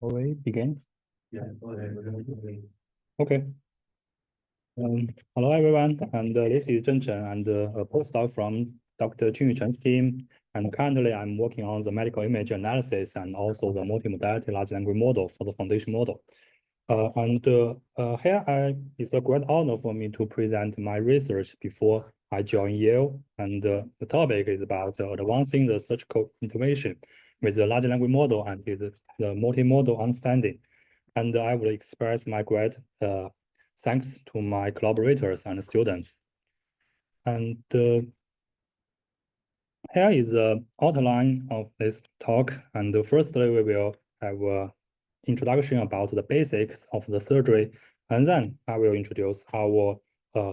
We begin? Yeah. Okay. Hello, everyone, and this is Zhen Chen, and a postdoc from Dr. Qingyu Chen's team. And currently, I'm working on the medical image analysis and also the multimodality large language model for the foundation model. It's a great honor for me to present my research before I joined Yale. And the topic is about advancing the surgical information with the large language model and the multimodal understanding. And I will express my great thanks to my collaborators and students. And here is the outline of this talk. And firstly, we will have an introduction about the basics of the surgery. And then I will introduce our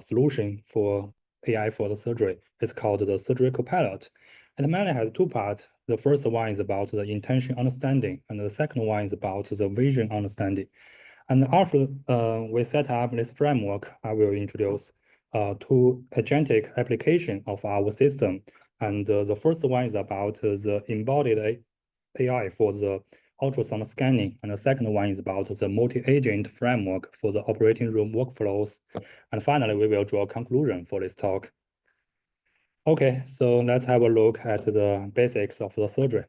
solution for AI for the surgery. It's called the Surgery Copilot. It mainly has two parts. The first one is about the intention understanding, and the second one is about the vision understanding. And after we set up this framework, I will introduce two agentic application of our system. And the first one is about the embodied AI for the ultrasound scanning. And the second one is about the multi-agent framework for the operating room workflows. And finally, we will draw a conclusion for this talk. Okay, so let's have a look at the basics of the surgery.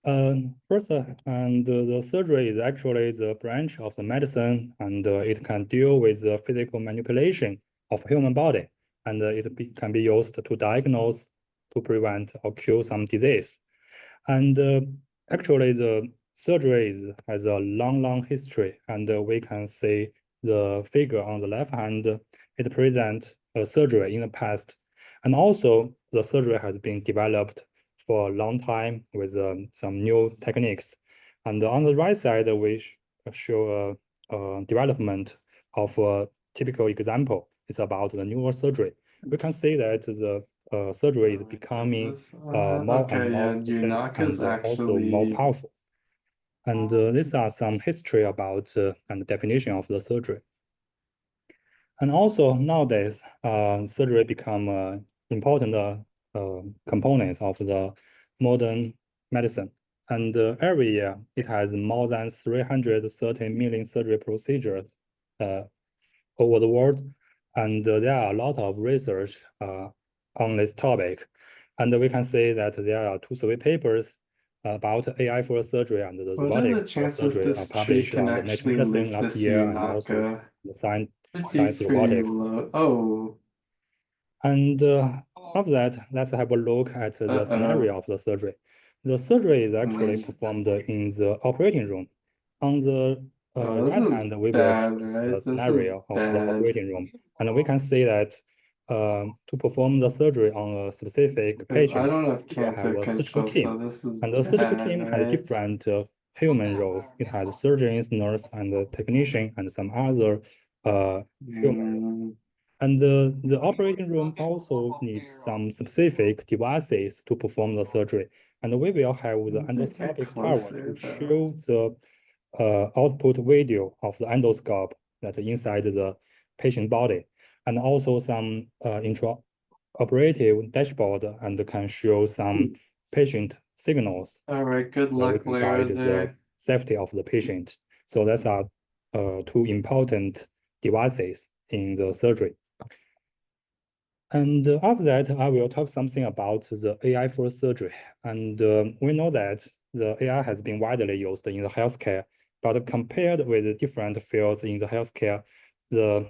First, the surgery is actually the branch of the medicine, and it can deal with the physical manipulation of human body, and can be used to diagnose, to prevent or cure some disease. And actually, the surgery has a long history, and we can see the figure on the left hand. It presents a surgery in the past, and also the surgery has been developed for a long time with some new techniques. And on the right side, we show a development of a typical example. It's about the neurosurgery. We can see that the surgery is becoming more and more advanced and also more powerful. And these are some history about and definition of the surgery. And also nowadays, surgery become important components of the modern medicine. And every year, it has more than 330 million surgery procedures over the world. And there are a lot of research on this topic. And we can say that there are 2 survey papers about AI for surgery and the robotics for surgery are published on the Nature Medicine last year, and also the Science Robotics. And after that, let's have a look at the scenario of the surgery. The surgery is actually performed in the operating room. On the right hand, we will show the scenario of the operating room. And we can see that to perform the surgery on a specific patient, we will have a surgical team. And the surgical team has different human roles. It has surgeons, nurse, and technician, and some other human roles. And the operating room also needs some specific devices to perform the surgery. And we will have the endoscopic tower to show the output video of the endoscope that inside the patient body, and also some intraoperative dashboard, and can show some patient signals. All right, good luck, we can guide the safety of the patient. So that's our two important devices in the surgery. And after that, I will talk something about the AI for surgery. And we know that the AI has been widely used in the healthcare, but compared with different fields in the healthcare, the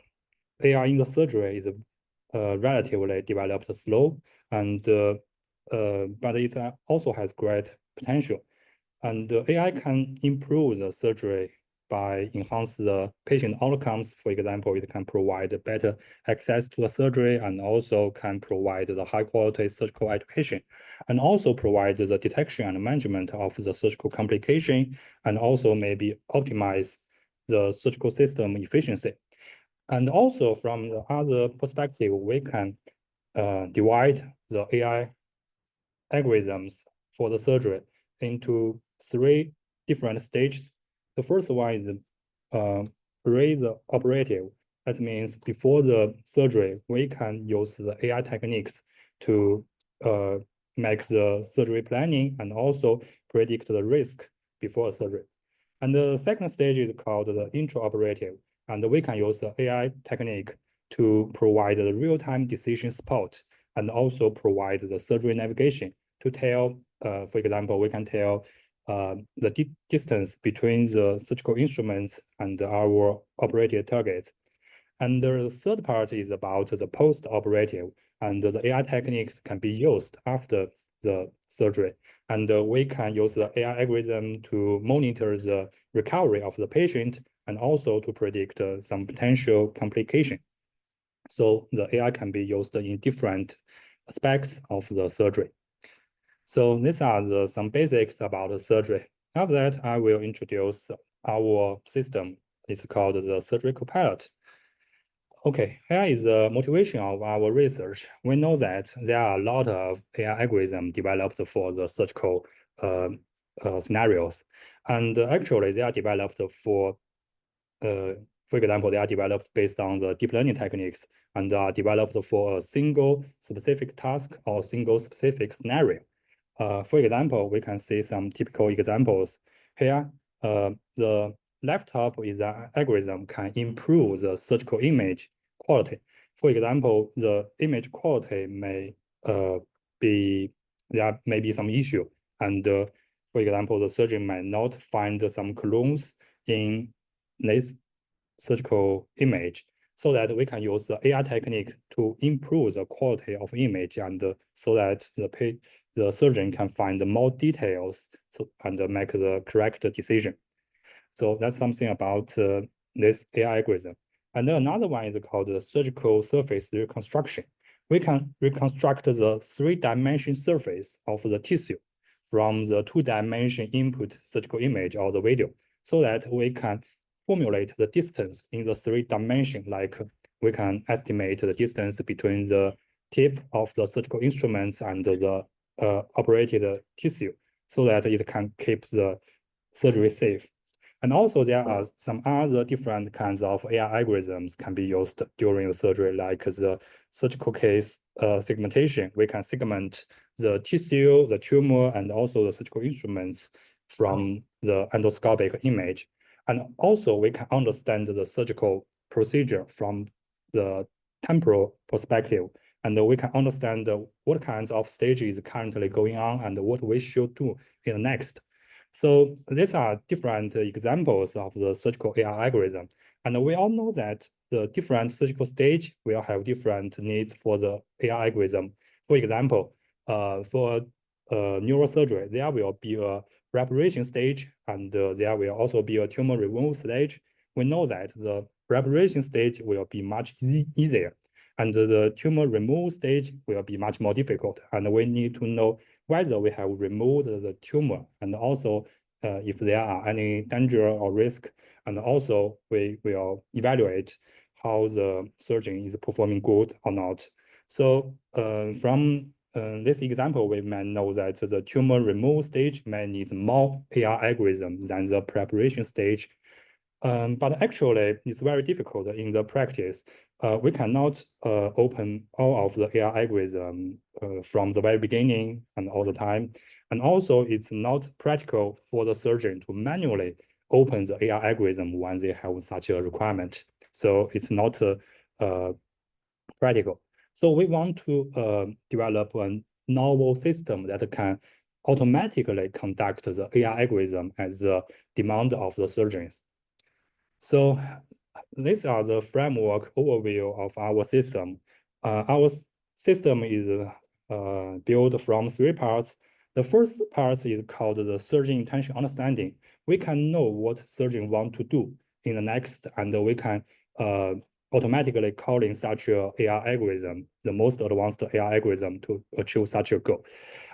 AI in the surgery is relatively developed slow, and but it also has great potential. And AI can improve the surgery by enhance the patient outcomes. For example, it can provide better access to the surgery, and also can provide the high quality surgical education, and also provide the detection and management of the surgical complication, and also maybe optimize the surgical system efficiency. And also from the other perspective, we can divide the AI algorithms for the surgery into 3 different stages. The first one is pre-operative. That means before the surgery, we can use the AI techniques to make the surgery planning and also predict the risk before surgery. And the second stage is called the intraoperative. And we can use the AI technique to provide the real-time decision support and also provide the surgery navigation to tell, for example, we can tell the distance between the surgical instruments and our operated targets. And the third part is about the post-operative, and the AI techniques can be used after the surgery. And we can use the AI algorithm to monitor the recovery of the patient and also to predict some potential complication. So the AI can be used in different aspects of the surgery. So these are some basics about the surgery. After that, I will introduce our system. It's called the Surgery Copilot. Okay, AI is the motivation of our research. We know that there are a lot of AI algorithms developed for the surgical scenarios. And actually, they are developed for example, they are developed based on the deep learning techniques and are developed for a single specific task or single specific scenario. For example, we can see some typical examples here. The left top is an algorithm can improve the surgical image quality. For example, the image quality may there may be some issue, and for example, the surgeon might not find some clones in this surgical image, so that we can use the AI technique to improve the quality of image, and so that the surgeon can find more details and make the correct decision. So that's something about this AI algorithm. And then another one is called the surgical surface reconstruction. We can reconstruct the three-dimension surface of the tissue from the two-dimension input surgical image or the video, so that we can formulate the distance in the three-dimension, like we can estimate the distance between the tip of the surgical instruments and the operated tissue, so that it can keep the surgery safe. And also there are some other different kinds of AI algorithms can be used during the surgery, like the surgical case segmentation. We can segment the tissue, the tumor, and also the surgical instruments from the endoscopic image. And also we can understand the surgical procedure from the temporal perspective. And we can understand what kinds of stages currently going on and what we should do in the next. So these are different examples of the surgical AI algorithm. And we all know that the different surgical stage will have different needs for the AI algorithm. For example, for neurosurgery, there will be a preparation stage, and there will also be a tumor removal stage. We know that the preparation stage will be much easier, and the tumor removal stage will be much more difficult. And we need to know whether we have removed the tumor, and also if there are any danger or risk. And also we will evaluate how the surgeon is performing good or not. So from this example, we may know that the tumor removal stage may need more AI algorithm than the preparation stage. But actually, it's very difficult in the practice. We cannot open all of the AI algorithm from the very beginning and all the time. And also, it's not practical for the surgeon to manually open the AI algorithm when they have such a requirement. So it's not practical. So we want to develop a novel system that can automatically conduct the AI algorithm as the demand of the surgeons. So these are the framework overview of our system. Our system is built from three parts. The first part is called the surgeon intention understanding. We can know what surgeon want to do in the next, and we can automatically call in such a AI algorithm, the most advanced AI algorithm to achieve such a goal.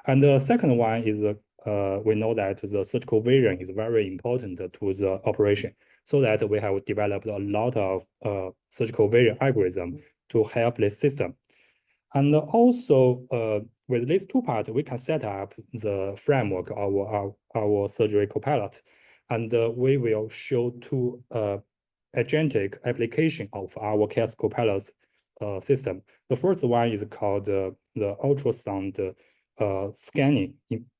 And the second one is we know that the surgical vision is very important to the operation, so that we have developed a lot of surgical vision algorithm to help this system. And also with these two parts, we can set up the framework of our surgery copilot, and we will show two agentic application of our CAS copilot system. The first one is called the ultrasound scanning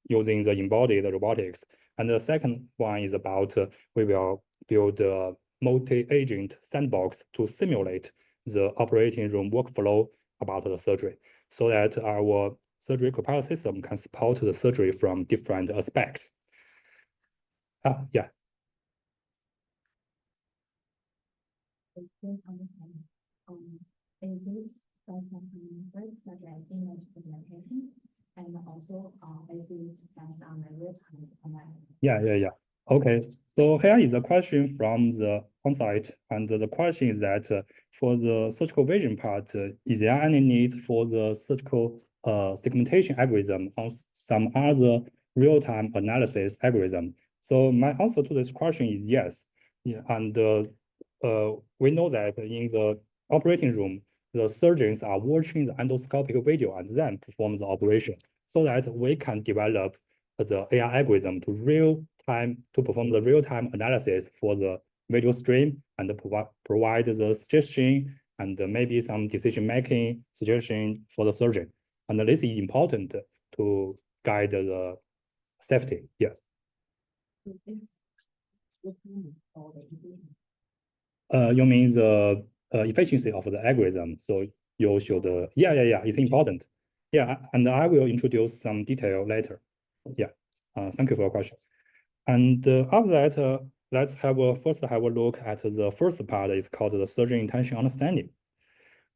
using the embodied robotics. And the second one is about we will build a multi-agent sandbox to simulate the operating room workflow about the surgery, so that our surgery copilot system can support the surgery from different aspects. Yeah. Is this methods such as image presentation and also is it based on the real-time analysis? Yeah. Okay, so here is a question from the on-site, and the question is that for the surgical vision part, is there any need for the surgical segmentation algorithm or some other real-time analysis algorithm? So my answer to this question is yes. Yeah, and we know that in the operating room, the surgeons are watching the endoscopic video and then perform the operation, so that we can develop the AI algorithm to perform the real-time analysis for the video stream and provide the suggestion and maybe some decision-making suggestion for the surgeon. And this is important to guide the safety. Yeah. You mean the efficiency of the algorithm. So you should, yeah, it's important. Yeah, and I will introduce some detail later. Yeah, thank you for your question. And after that, let's first have a look at the first part. It's called the surgeon intention understanding.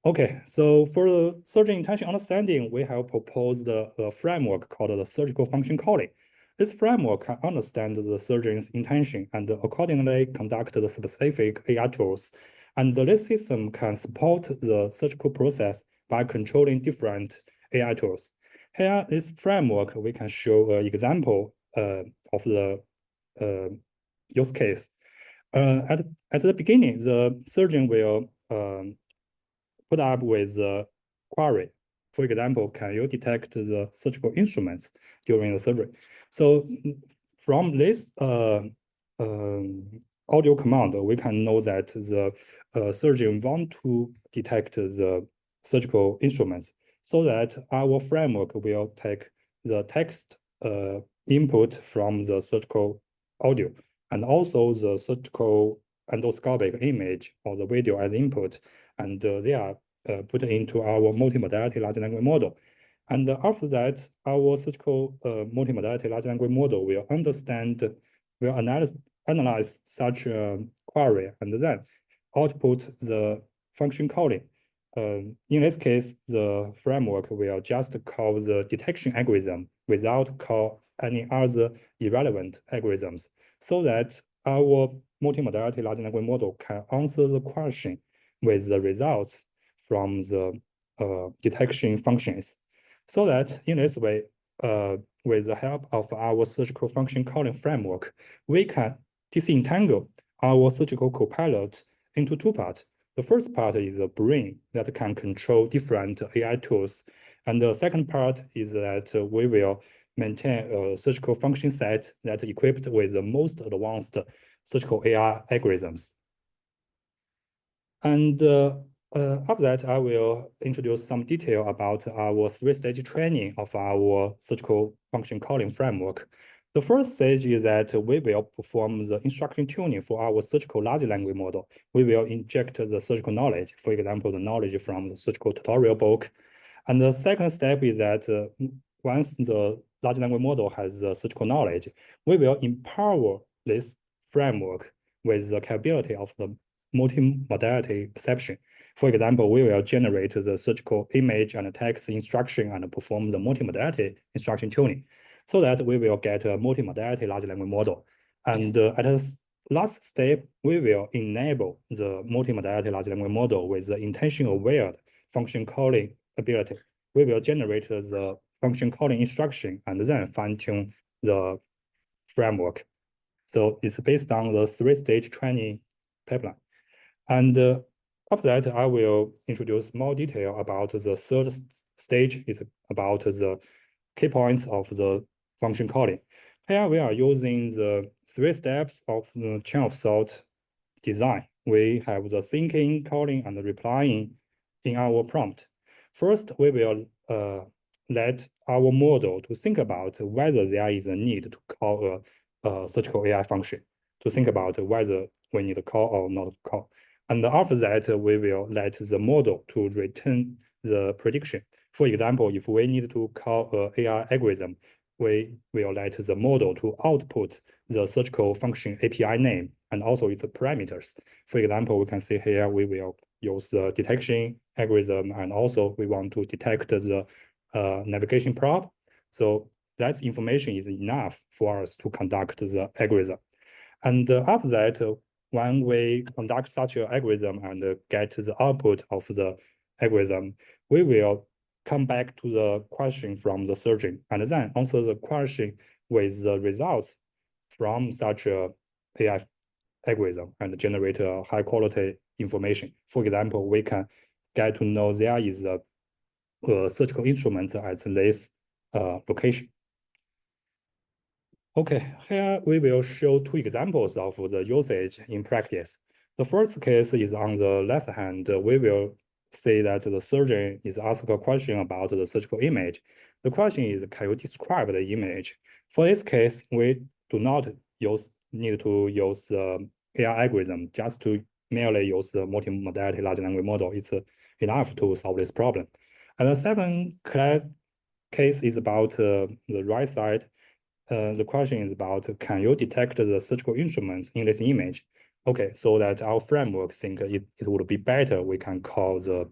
Okay, so for the surgeon intention understanding, we have proposed a framework called the surgical function calling. This framework can understand the surgeon's intention and accordingly conduct the specific AI tools. And this system can support the surgical process by controlling different AI tools. Here, this framework, we can show an example of the use case. At the beginning, the surgeon will put up with the query. For example, can you detect the surgical instruments during the surgery? So from this audio command, we can know that the surgeon want to detect the surgical instruments, so that our framework will take the text input from the surgical audio and also the surgical endoscopic image or the video as input, and they are put into our multimodality large language model. And after that, our surgical multimodality large language model will analyze such a query and then output the function calling. In this case, the framework will just call the detection algorithm without call any other irrelevant algorithms, so that our multimodality large language model can answer the question with the results from the detection functions. So that in this way, with the help of our surgical function calling framework, we can disentangle our surgical copilot into two parts. The first part is the brain that can control different AI tools. And the second part is that we will maintain a surgical function set that equipped with the most advanced surgical AI algorithms. And after that, I will introduce some detail about our three-stage training of our surgical function calling framework. The first stage is that we will perform the instruction tuning for our surgical large language model. We will inject the surgical knowledge, for example, the knowledge from the surgical tutorial book. And the second step is that once the large language model has the surgical knowledge, we will empower this framework with the capability of the multimodality perception. For example, we will generate the surgical image and text instruction and perform the multimodality instruction tuning, so that we will get a multimodality large language model. And at the last step, we will enable the multimodality large language model with the intention-aware function calling ability. We will generate the function calling instruction and then fine-tune the framework. So it's based on the three-stage training pipeline. And after that, I will introduce more detail about the third stage. Is about the key points of the function calling. Here we are using the 3 steps of the chain of thought design. We have the thinking, calling, and replying in our prompt. First, we will let our model to think about whether there is a need to call surgical AI function to think about whether we need to call or not call. And after that, we will let the model to return the prediction. For example, if we need to call an AI algorithm, we will let the model to output the surgical function API name and also its parameters. For example, we can see here we will use the detection algorithm, and also we want to detect the navigation prop. So that information is enough for us to conduct the algorithm. And after that, when we conduct such an algorithm and get the output of the algorithm, we will come back to the question from the surgeon and then answer the question with the results from such a AI algorithm and generate a high quality information. For example, we can get to know there is a surgical instrument at this location. Okay, here we will show two examples of the usage in practice. The first case is on the left hand. We will see that the surgeon is asked a question about the surgical image. The question is, can you describe the image? For this case, we do not need to use AI algorithm, just to merely use the multimodality large language model. It's enough to solve this problem. And the second case is about the right side. The question is about, can you detect the surgical instruments in this image? Okay, so that our framework think it would be better, we can call the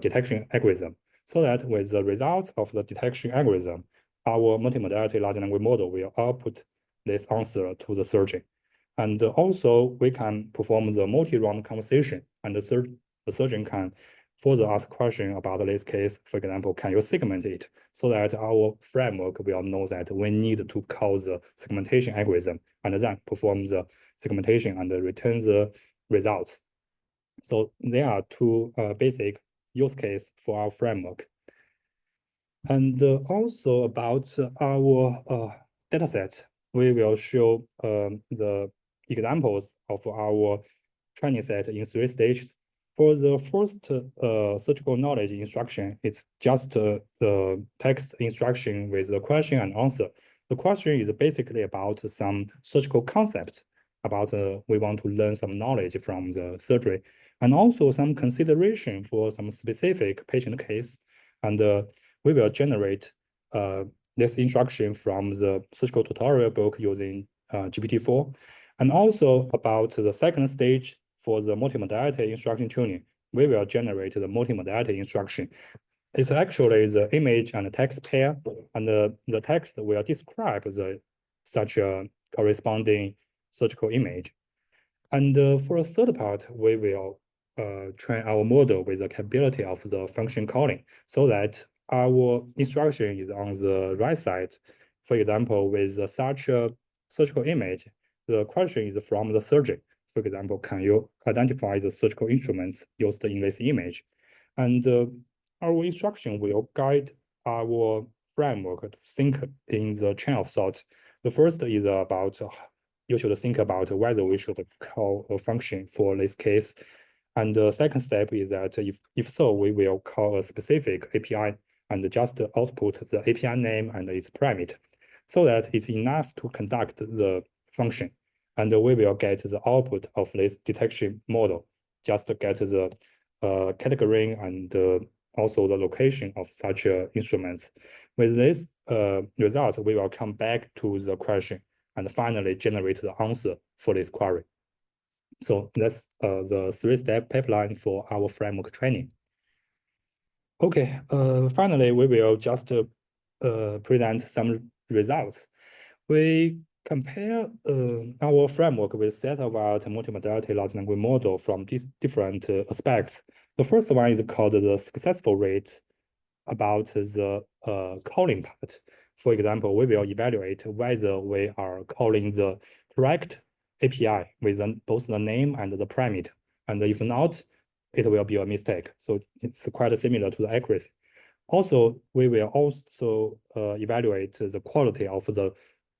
detection algorithm. So that with the results of the detection algorithm, our multimodality large language model will output this answer to the surgeon. And also we can perform the multi-round conversation, and the surgeon can further ask question about this case. For example, can you segment it? So that our framework will know that we need to call the segmentation algorithm and then perform the segmentation and return the results. So there are two basic use case for our framework. And also about our dataset, we will show the examples of our training set in 3 stages. For the first surgical knowledge instruction, it's just the text instruction with the question and answer. The question is basically about some surgical concepts, about we want to learn some knowledge from the surgery, and also some consideration for some specific patient case. And we will generate this instruction from the surgical tutorial book using GPT-4. And also about the second stage, for the multimodality instruction tuning, we will generate the multimodality instruction. It's actually the image and the text pair, and the text will describe such a corresponding surgical image. And for the third part, we will train our model with the capability of the function calling, so that our instruction is on the right side. For example, with such a surgical image, the question is from the surgeon. For example, can you identify the surgical instruments used in this image? And our instruction will guide our framework to think in the chain of thought. The first is about you should think about whether we should call a function for this case. And the second step is that if so, we will call a specific API and just output the API name and its parameter, so that it's enough to conduct the function. And we will get the output of this detection model, just to get the category and also the location of such instruments. With this result, we will come back to the question and finally generate the answer for this query. So that's the 3-step pipeline for our framework training. Okay, finally, we will just present some results. We compare our framework with state-of-the-art multimodality large language model from these different aspects. The first one is called the successful rate, about the calling part. For example, we will evaluate whether we are calling the correct API with both the name and the parameter. And if not, it will be a mistake. So it's quite similar to the accuracy. Also, we will also evaluate the quality of the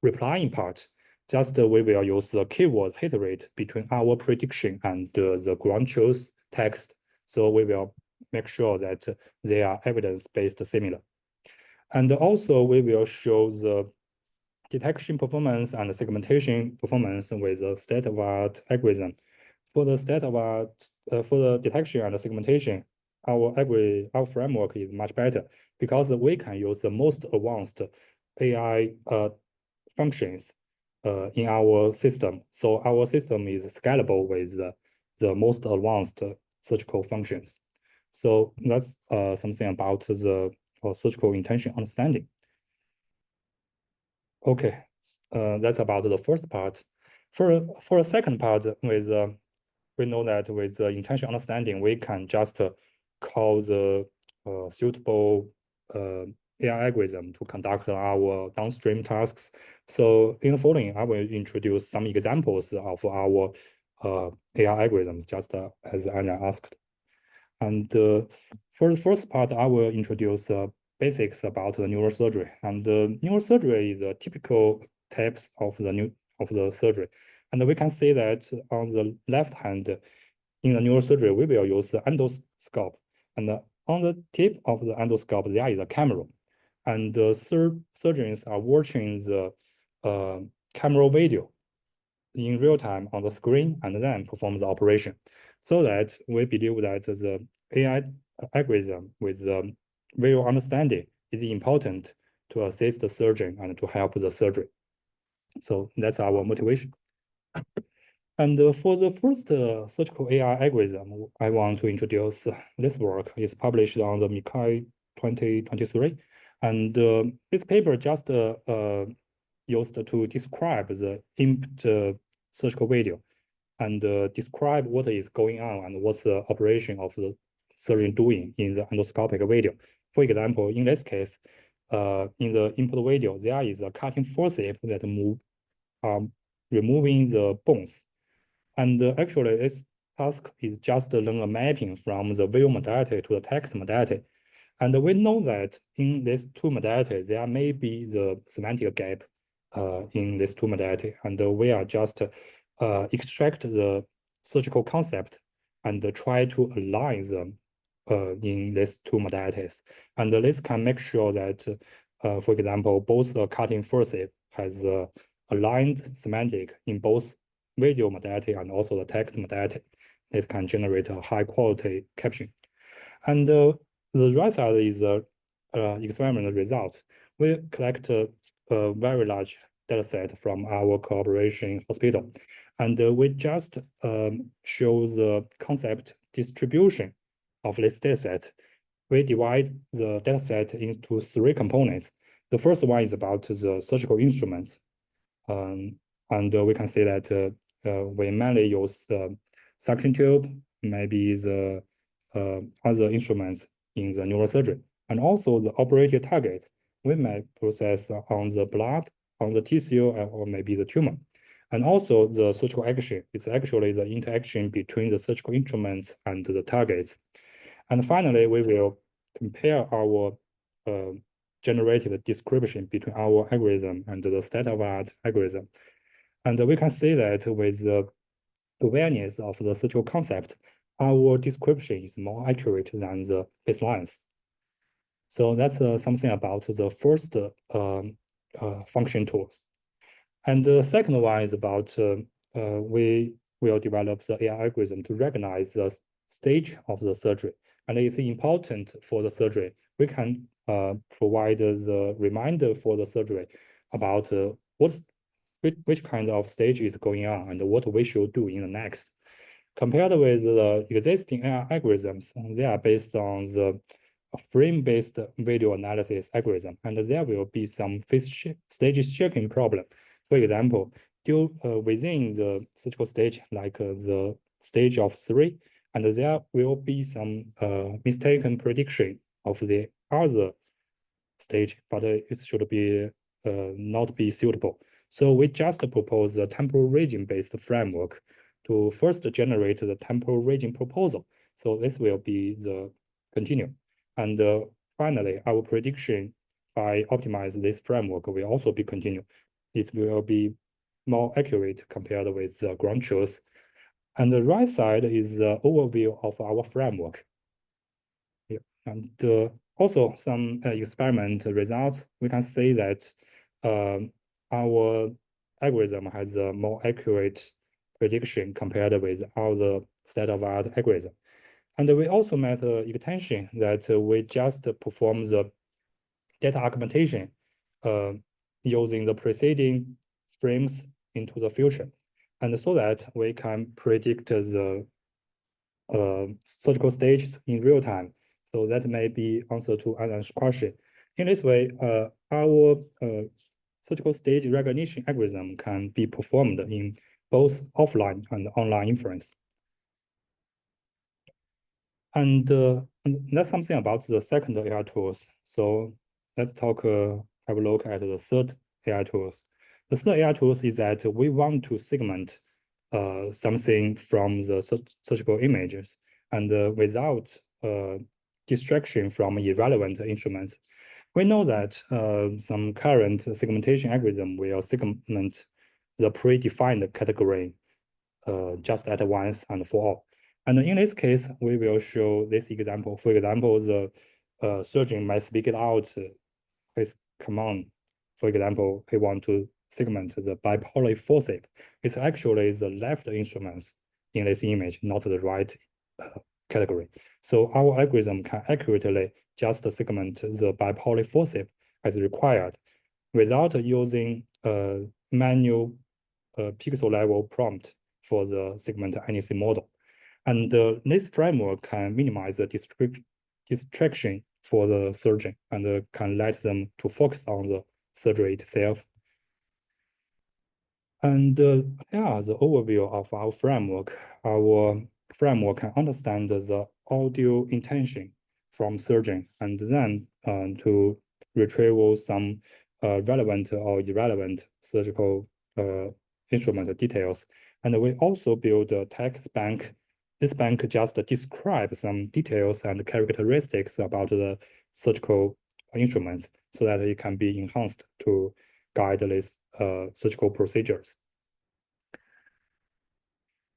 replying part. Just we will use the keyword hit rate between our prediction and the ground truth text. So we will make sure that they are evidence-based similar. And also we will show the detection performance and segmentation performance with a state-of-art algorithm. For the state-of-art, for the detection and segmentation, our framework is much better because we can use the most advanced AI functions in our system. So our system is scalable with the most advanced surgical functions. So that's something about the surgical intention understanding. Okay, that's about the first part. For a second part, with we know that with the intention understanding, we can just call the suitable AI algorithm to conduct our downstream tasks. So in the following, I will introduce some examples of our AI algorithms, just as Anna asked. And for the first part, I will introduce basics about the neurosurgery. And neurosurgery is a typical types of the surgery. And we can see that on the left hand, in the neurosurgery, we will use the endoscope. And on the tip of the endoscope, there is a camera. And the surgeons are watching the camera video in real time on the screen and then perform the operation. So that we believe that the AI algorithm with the visual understanding is important to assist the surgeon and to help the surgery. So that's our motivation. And for the first surgical AI algorithm, I want to introduce this work. It's published on the MICAI 2023. And this paper just used to describe the IMPT surgical video and describe what is going on and what's the operation of the surgeon doing in the endoscopic video. For example, in this case, in the input video, there is a cutting forceps that move, removing the bones. And actually, this task is just learn a mapping from the visual modality to the text modality. And we know that in these two modalities, there may be the semantic gap in these two modalities. And we are just extract the surgical concept and try to align them in these two modalities. And this can make sure that, for example, both the cutting forceps has aligned semantic in both video modality and also the text modality. It can generate a high quality caption. And the right side is experiment results. We collect a very large data set from our collaboration hospital. And we just show the concept distribution of this data set. We divide the data set into three components. The first one is about the surgical instruments. And we can see that we mainly use the suction tube, maybe the other instruments in the neurosurgery. And also the operative target, we may process on the blood, on the tissue, or maybe the tumor. And also the surgical action, it's actually the interaction between the surgical instruments and the targets. And finally, we will compare our generated description between our algorithm and the state-of-art algorithm. And we can see that with the awareness of the surgical concept, our description is more accurate than the baselines. So that's something about the first function tools. And the second one is about we will develop the AI algorithm to recognize the stage of the surgery. And it's important for the surgery. We can provide the reminder for the surgery about which kind of stage is going on and what we should do in the next. Compared with the existing AI algorithms, they are based on the frame-based video analysis algorithm, and there will be some stage shaking problem. For example, within the surgical stage, like the stage of 3, and there will be some mistaken prediction of the other stage, but it should be not be suitable. So we just propose a temporal region-based framework to first generate the temporal region proposal. So this will be the continue. And finally, our prediction by optimize this framework will also be continued. It will be more accurate compared with the ground truth. And the right side is the overview of our framework. Yeah. And also some experiment results, we can see that our algorithm has a more accurate prediction compared with other state-of-art algorithm. And we also made an extension that we just perform the data augmentation using the preceding frames into the future. And so that we can predict the surgical stages in real time. So that may be answer to Alan's question. In this way, our surgical stage recognition algorithm can be performed in both offline and online inference. And that's something about the second AI tools. So let's talk, have a look at the third AI tools. The third AI tools is that we want to segment something from the surgical images and without distraction from irrelevant instruments. We know that some current segmentation algorithm will segment the predefined category just at once and for all. And in this case, we will show this example. For example, the surgeon might speak it out his command. For example, he want to segment the bipolar forceps. It's actually the left instruments in this image, not the right category. So our algorithm can accurately just segment the bipolar forceps as required without using a manual pixel level prompt for the segment anything model. And this framework can minimize the distraction for the surgeon and can let them to focus on the surgery itself. And yeah, the overview of our framework. Our framework can understand the audio intention from surgeon and then to retrieve some relevant or irrelevant surgical instrument details. And we also build a text bank. This bank just describes some details and characteristics about the surgical instruments so that it can be enhanced to guide these surgical procedures.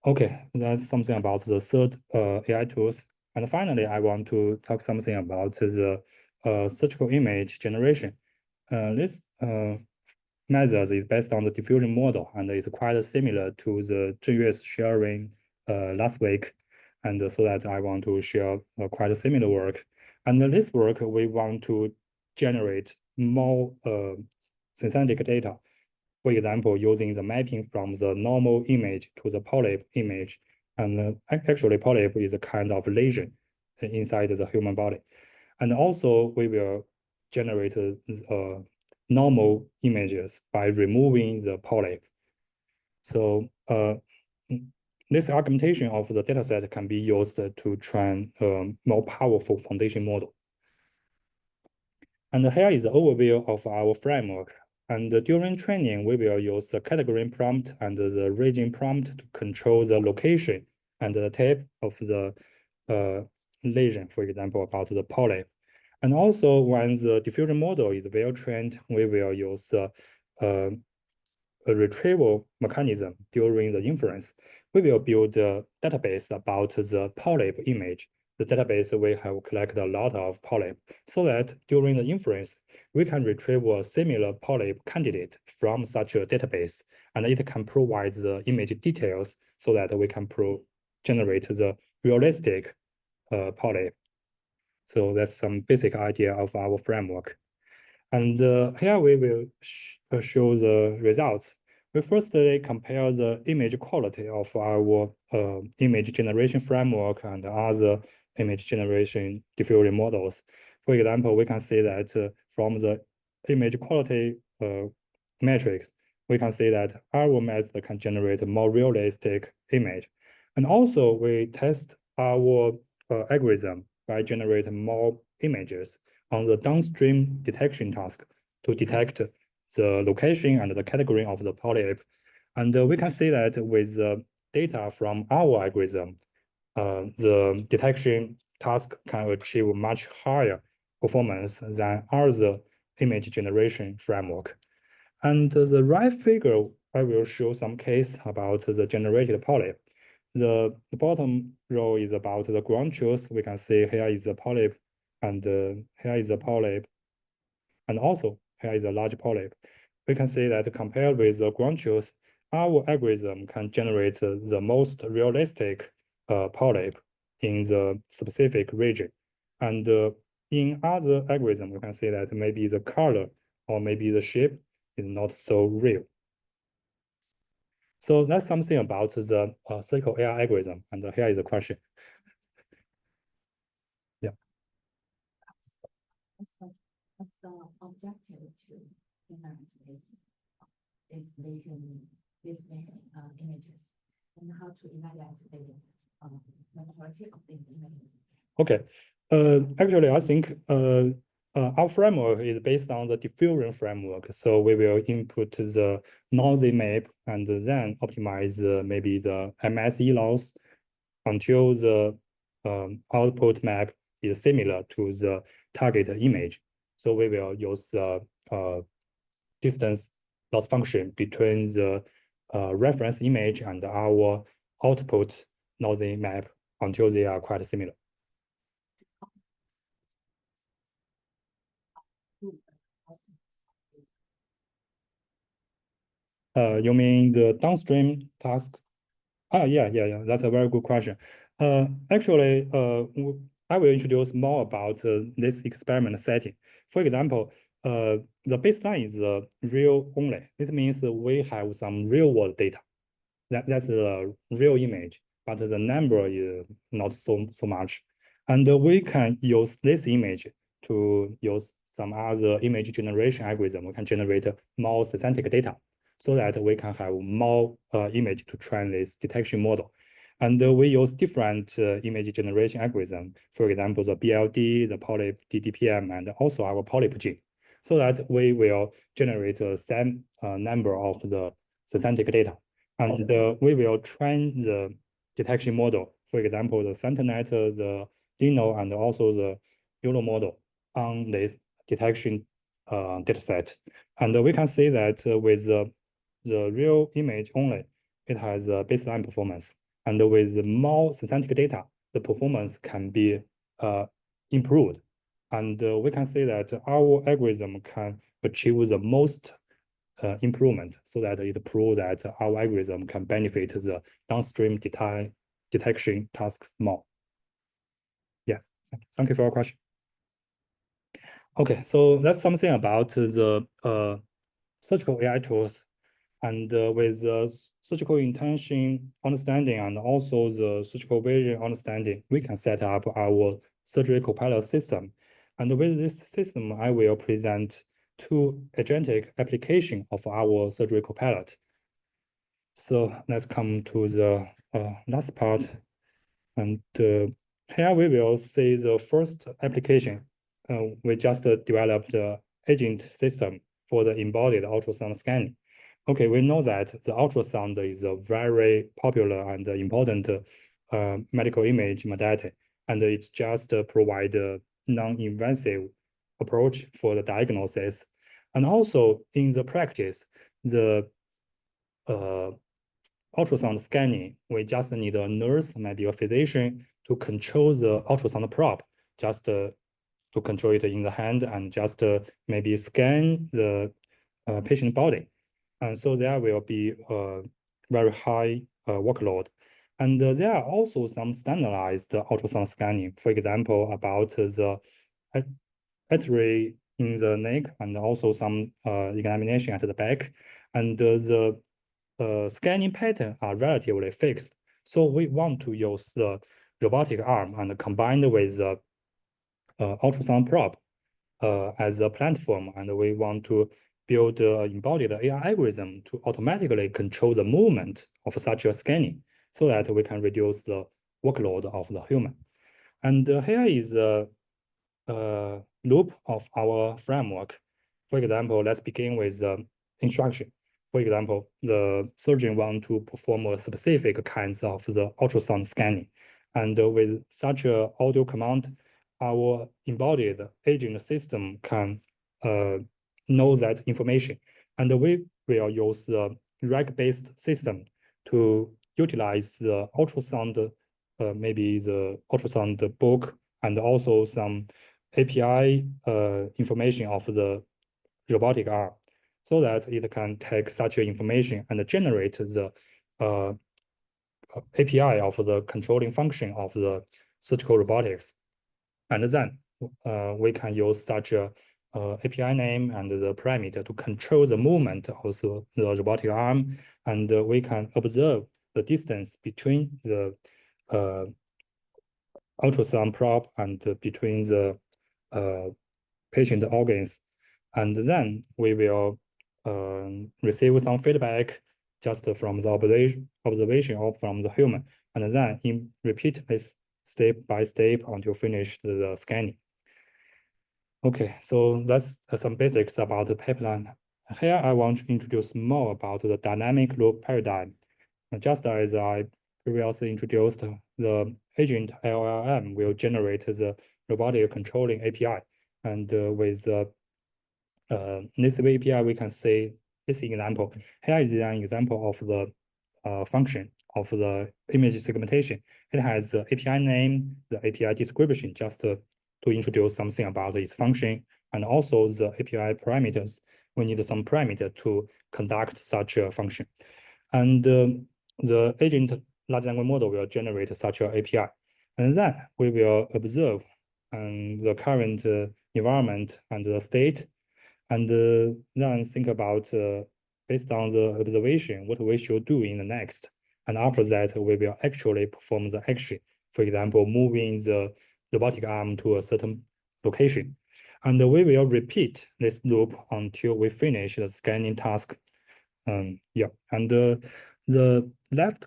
Okay, that's something about the third AI tools. And finally, I want to talk something about the surgical image generation. This method is based on the diffusion model and is quite similar to the Zhen sharing last week. And so that I want to share quite a similar work. And this work, we want to generate more synthetic data. For example, using the mapping from the normal image to the polyp image. And actually, polyp is a kind of lesion inside the human body. And also, we will generate normal images by removing the polyp. So this augmentation of the dataset can be used to train a more powerful foundation model. And here is the overview of our framework. And during training, we will use the category prompt and the region prompt to control the location and the type of the lesion, for example, about the polyp. And also, when the diffusion model is well trained, we will use a retrieval mechanism during the inference. We will build a database about the polyp image. The database will have collected a lot of polyp so that during the inference, we can retrieve a similar polyp candidate from such a database, and it can provide the image details so that we can generate the realistic polyp. So that's some basic idea of our framework. And here we will show the results. We firstly compare the image quality of our image generation framework and other image generation diffusion models. For example, we can see that from the image quality metrics, we can see that our method can generate a more realistic image. And also, we test our algorithm by generating more images on the downstream detection task to detect the location and the category of the polyp. And we can see that with the data from our algorithm, the detection task can achieve much higher performance than other image generation framework. And the right figure, I will show some case about the generated polyp. The bottom row is about the ground truth. We can see here is the polyp, and here is the polyp, and also here is a large polyp. we can say that compared with the ground truth, our algorithm can generate the most realistic polyp in the specific region. And in other algorithm, we can say that maybe the color or maybe the shape is not so real. So that's something about the circle AI algorithm. And here is a question. Yeah. What's the objective to generate this vision, images, and how to evaluate the quality of these images? Okay. Actually, I think our framework is based on the diffusion framework. So we will input the noisy map and then optimize maybe the MSE loss until the output map is similar to the target image. So we will use the distance loss function between the reference image and our output noisy map until they are quite similar. You mean the downstream task? Yeah. That's a very good question. Actually, I will introduce more about this experiment setting. For example, the baseline is real only. This means we have some real world data. That's the real image, but the number is not so much. And we can use this image to use some other image generation algorithm. We can generate more synthetic data so that we can have more image to train this detection model. And we use different image generation algorithm, for example, the BLD, the polyp DDPM, and also our polyp gene, so that we will generate the same number of the synthetic data. And we will train the detection model, for example, the SentinelNet, the Lino, and also the Euro model on this detection dataset. And we can see that with the real image only, it has a baseline performance. And with more synthetic data, the performance can be improved. And we can say that our algorithm can achieve the most improvement so that it proves that our algorithm can benefit the downstream detection tasks more. Yeah, thank you for your question. Okay, so that's something about the surgical AI tools. And with the surgical intention understanding and also the surgical vision understanding, we can set up our surgery copilot system. And with this system, I will present two agentic application of our surgery copilot. So let's come to the last part. And here we will see the first application. We just developed the agent system for the embodied ultrasound scanning. Okay, we know that the ultrasound is a very popular and important medical image modality, and it just provide a non-invasive approach for the diagnosis. And also in the practice, the ultrasound scanning, we just need a nurse, maybe a physician, to control the ultrasound probe, just to control it in the hand and just maybe scan the patient body. And so there will be a very high workload. And there are also some standardized ultrasound scanning, for example, about the artery in the neck and also some examination at the back. And the scanning pattern are relatively fixed. So we want to use the robotic arm and combined with the ultrasound probe as a platform, and we want to build embodied AI algorithm to automatically control the movement of such a scanning so that we can reduce the workload of the human. And here is a loop of our framework. For example, let's begin with the instruction. For example, the surgeon want to perform a specific kinds of the ultrasound scanning. And with such a audio command, our embodied agent system can know that information. And we will use the RAG-based system to utilize the ultrasound, maybe the ultrasound book, and also some API information of the robotic arm. so that it can take such information and generate the API of the controlling function of the surgical robotics. And then we can use such a API name and the parameter to control the movement of the robotic arm, and we can observe the distance between the ultrasound probe and between the patient organs. And then we will receive some feedback just from the observation or from the human, and then repeat this step by step until finish the scanning. Okay, so that's some basics about the pipeline. Here I want to introduce more about the dynamic loop paradigm. Just as I previously introduced, the agent LLM will generate the robotic controlling API. And with this API, we can see this example. Here is an example of the function of the image segmentation. It has the API name, the API description, just to introduce something about its function, and also the API parameters. We need some parameter to conduct such a function. And the agent large language model will generate such an API. And then we will observe the current environment and the state, and then think about, based on the observation, what we should do in the next. And after that, we will actually perform the action. For example, moving the robotic arm to a certain location. And we will repeat this loop until we finish the scanning task. Yeah, and the left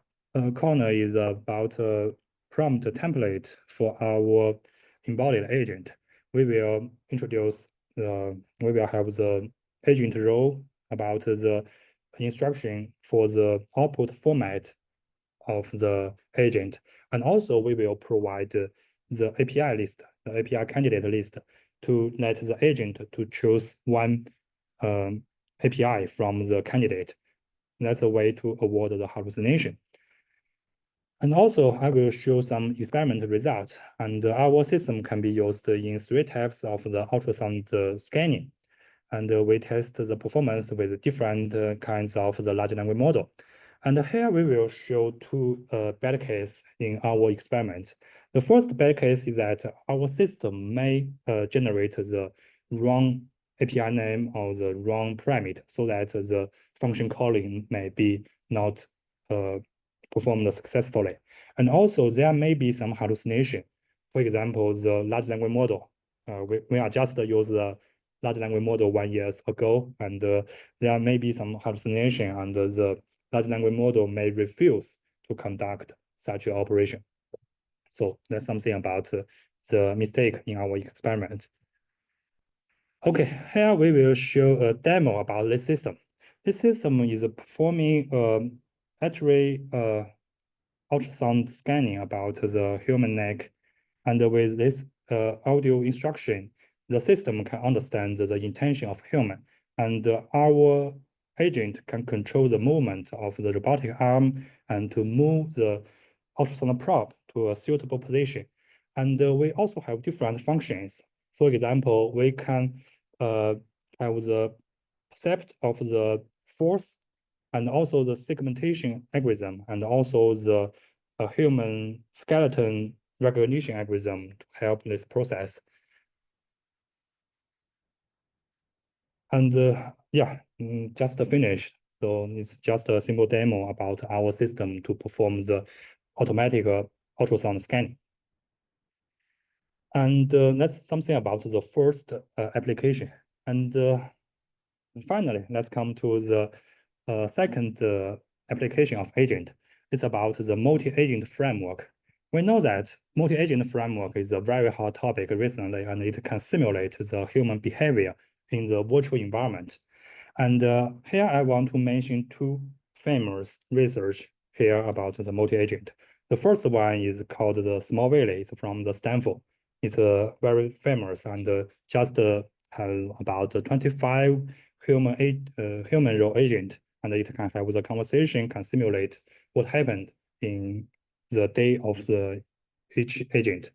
corner is about a prompt template for our embodied agent. We will introduce we will have the agent role about the instruction for the output format of the agent. And also we will provide the API list, the API candidate list, to let the agent to choose one API from the candidate. That's a way to avoid the hallucination. And also, I will show some experimental results. And our system can be used in 3 types of the ultrasound scanning. And we test the performance with different kinds of the large language model. And here we will show 2 bad cases in our experiment. The first bad case is that our system may generate the wrong API name or the wrong parameter, so that the function calling may be not performed successfully. And also there may be some hallucination. For example, the large language model. We are just use the large language model 1 year ago, and there may be some hallucination, and the large language model may refuse to conduct such an operation. So that's something about the mistake in our experiment. Okay, here we will show a demo about this system. This system is performing X-ray ultrasound scanning about the human neck. And with this audio instruction, the system can understand the intention of human. And our agent can control the movement of the robotic arm and to move the ultrasound probe to a suitable position. And we also have different functions. For example, we can have the percept of the force, and also the segmentation algorithm, and also the human skeleton recognition algorithm to help this process. And yeah, just finished. So it's just a simple demo about our system to perform the automatic ultrasound scanning. And that's something about the first application. And finally, let's come to the second application of agent. It's about the multi-agent framework. We know that multi-agent framework is a very hot topic recently, and it can simulate the human behavior in the virtual environment. And here I want to mention 2 famous research here about the multi-agent. The first one is called the Small Valley. It's from the Stanford. It's very famous, and just have about 25 human role agent, and it can have the conversation, can simulate what happened in the day of each agent.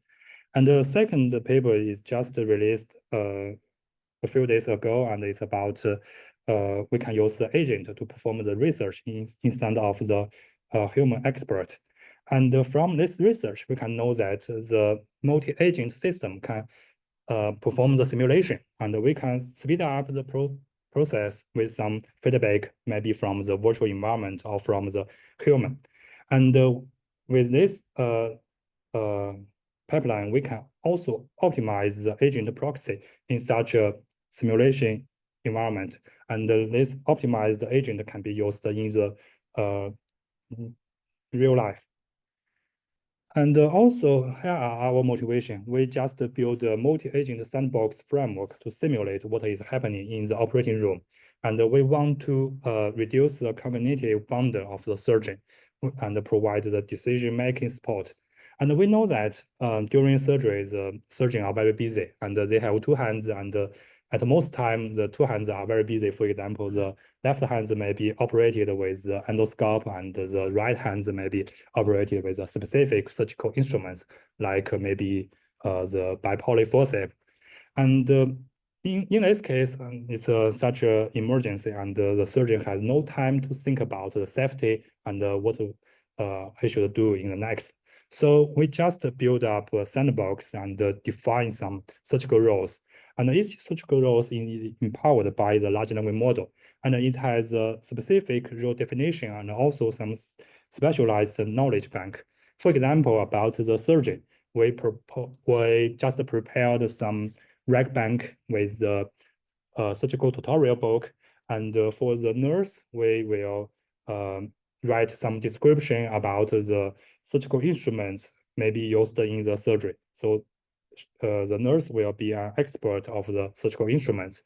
And the second paper is just released a few days ago, and it's about we can use the agent to perform the research instead of the human expert. And from this research, we can know that the multi-agent system can perform the simulation, and we can speed up the process with some feedback, maybe from the virtual environment or from the human. And with this pipeline, we can also optimize the agent proxy in such a simulation environment. And this optimized agent can be used in the real life. And also, here are our motivation. We just build a multi-agent sandbox framework to simulate what is happening in the operating room. And we want to reduce the cognitive burden of the surgeon and provide the decision-making support. And we know that during surgery, the surgeons are very busy and they have two hands, and at most time, the two hands are very busy. For example, the left hand may be operated with the endoscope, and the right hand may be operated with a specific surgical instruments, like maybe the bipolar forceps. And in this case, it's such an emergency, and the surgeon has no time to think about the safety and what he should do in the next. So we just build up a sandbox and define some surgical roles. And each surgical role is empowered by the large language model. And it has a specific role definition and also some specialized knowledge bank. For example, about the surgeon, we just prepared some rec bank with the surgical tutorial book. And for the nurse, we will write some description about the surgical instruments maybe used in the surgery. So the nurse will be an expert of the surgical instruments.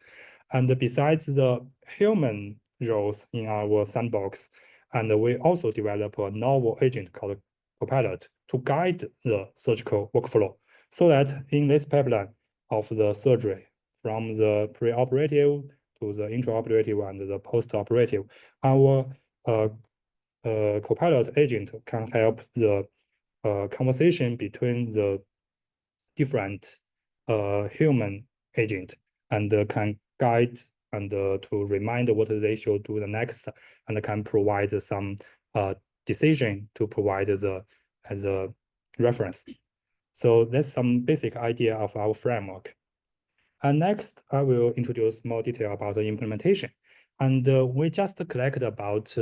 And besides the human roles in our sandbox, and we also develop a novel agent called Copilot to guide the surgical workflow, so that in this pipeline of the surgery, from the preoperative to the intraoperative and the postoperative, our Copilot agent can help the conversation between the different human agent, and can guide and to remind what they should do the next, and can provide some decision to provide as a reference. So that's some basic idea of our framework. And next, I will introduce more detail about the implementation. And we just collected about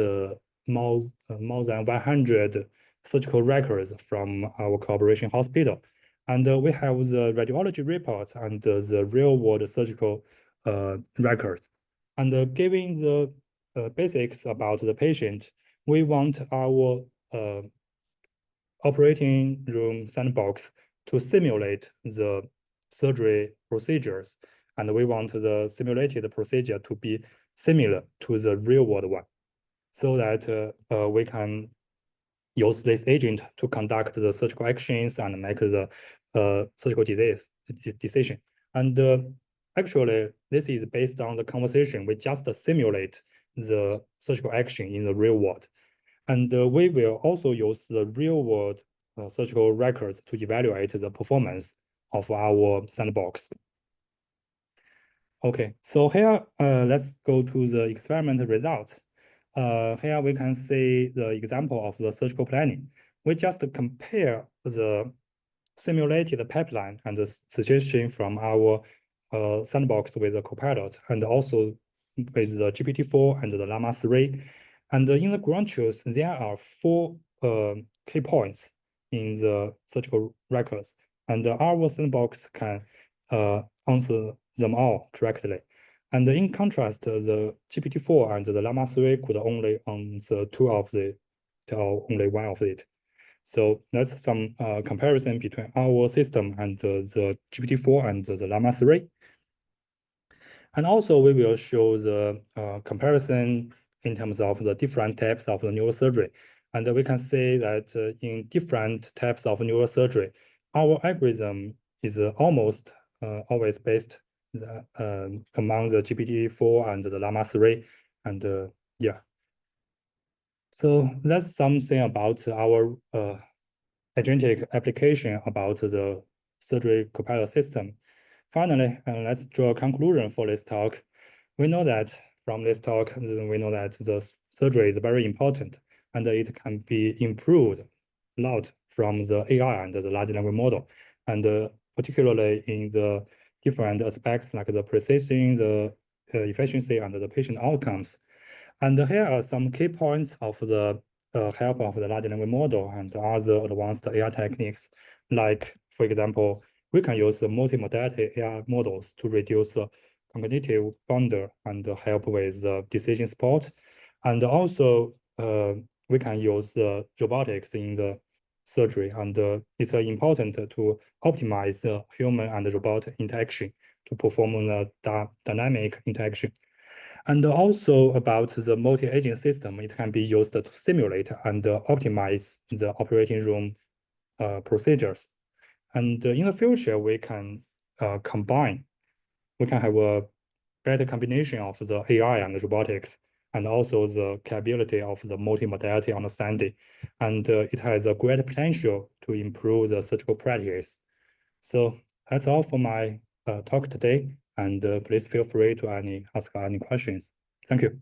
more than 100 surgical records from our collaboration hospital. And we have the radiology reports and the real-world surgical records. And given the basics about the patient, we want our operating room sandbox to simulate the surgery procedures. And we want the simulated procedure to be similar to the real-world one, so that we can use this agent to conduct the surgical actions and make the surgical decision. And actually, this is based on the conversation. We just simulate the surgical action in the real world. And we will also use the real-world surgical records to evaluate the performance of our sandbox. Okay, so here, let's go to the experiment results. Here we can see the example of the surgical planning. We just compare the simulated pipeline and the suggestion from our sandbox with the Copilot, and also with the GPT-4 and the Llama 3. And in the ground truth, there are 4 key points in the surgical records, and our sandbox can answer them all correctly. And in contrast, the GPT-4 and the Llama 3 could only answer 2 of the, or only 1 of it. So that's some comparison between our system and the GPT-4 and the Llama 3. And also we will show the comparison in terms of the different types of the neurosurgery. And we can see that in different types of neurosurgery, our algorithm is almost always based among the GPT-4 and the Llama 3. And yeah. So that's something about our agentic application about the surgery Copilot system. finally, let's draw a conclusion for this talk. We know that from this talk, we know that the surgery is very important and it can be improved a lot from the AI and the large language model, and particularly in the different aspects like the precision, the efficiency, and the patient outcomes. And here are some key points of the help of the large language model and other advanced AI techniques. Like, for example, we can use the multimodality AI models to reduce the cognitive boundary and help with the decision support. And also, we can use the robotics in the surgery, and it's important to optimize the human and robot interaction to perform the dynamic interaction. And also about the multi-agent system, it can be used to simulate and optimize the operating room procedures. And in the future, we can we can have a better combination of the AI and the robotics, and also the capability of the multimodality understanding. And it has a great potential to improve the surgical practice. So that's all for my talk today. And please feel free to ask any questions. Thank you.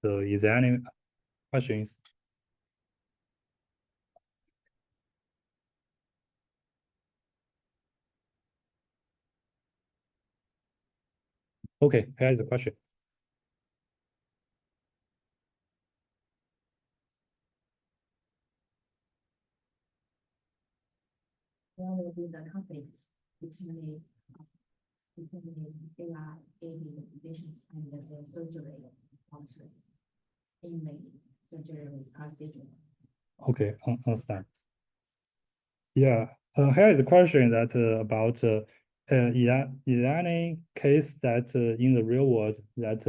So is there any questions? Okay, here is the question. What will be the conflicts between AI aided patients and the surgery functions in the surgery procedure? Okay, understand. Yeah, here is a question that about is there any case that in the real world that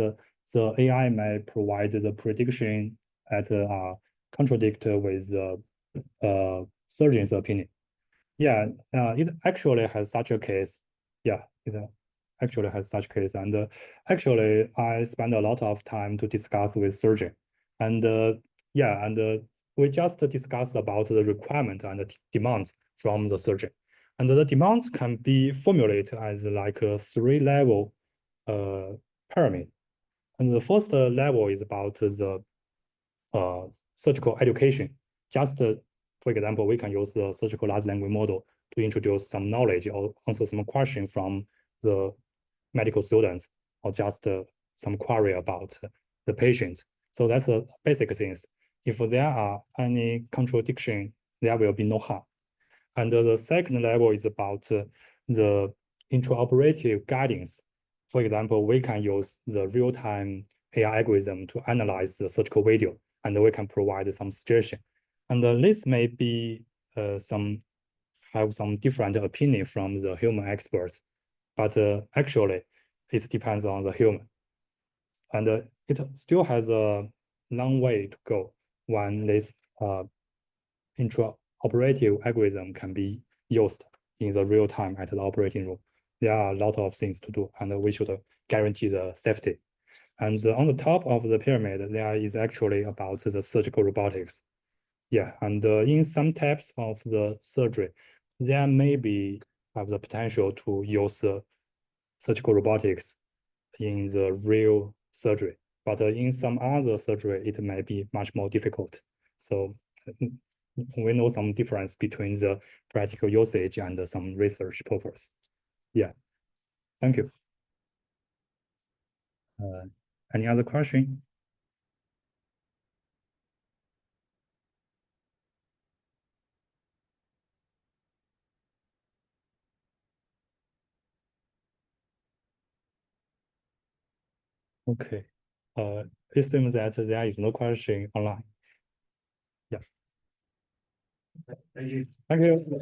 the AI may provide the prediction that contradict with the surgeon's opinion? Yeah, it actually has such a case. Yeah, it actually has such case. And actually, I spend a lot of time to discuss with surgeon. And yeah, and we just discussed about the requirement and the demands from the surgeon. And the demands can be formulated as like a three-level pyramid. And the first level is about the surgical education. Just for example, we can use the surgical large language model to introduce some knowledge or answer some question from the medical students, or just some query about the patients. So that's the basic things. If there are any contradiction, there will be no harm. And the second level is about the intraoperative guidance. For example, we can use the real-time AI algorithm to analyze the surgical video, and we can provide some suggestion. And this may be have some different opinion from the human experts, but actually it depends on the human. And it still has a long way to go when this intraoperative algorithm can be used in the real time at the operating room. There are a lot of things to do, and we should guarantee the safety. And on the top of the pyramid, there is actually about the surgical robotics. Yeah, and in some types of the surgery, there may be have the potential to use surgical robotics in the real surgery, but in some other surgery, it may be much more difficult. So we know some difference between the practical usage and some research purpose. Yeah, thank you. Any other question? Okay. It seems that there is no question online. Yeah. Thank you. Thank you.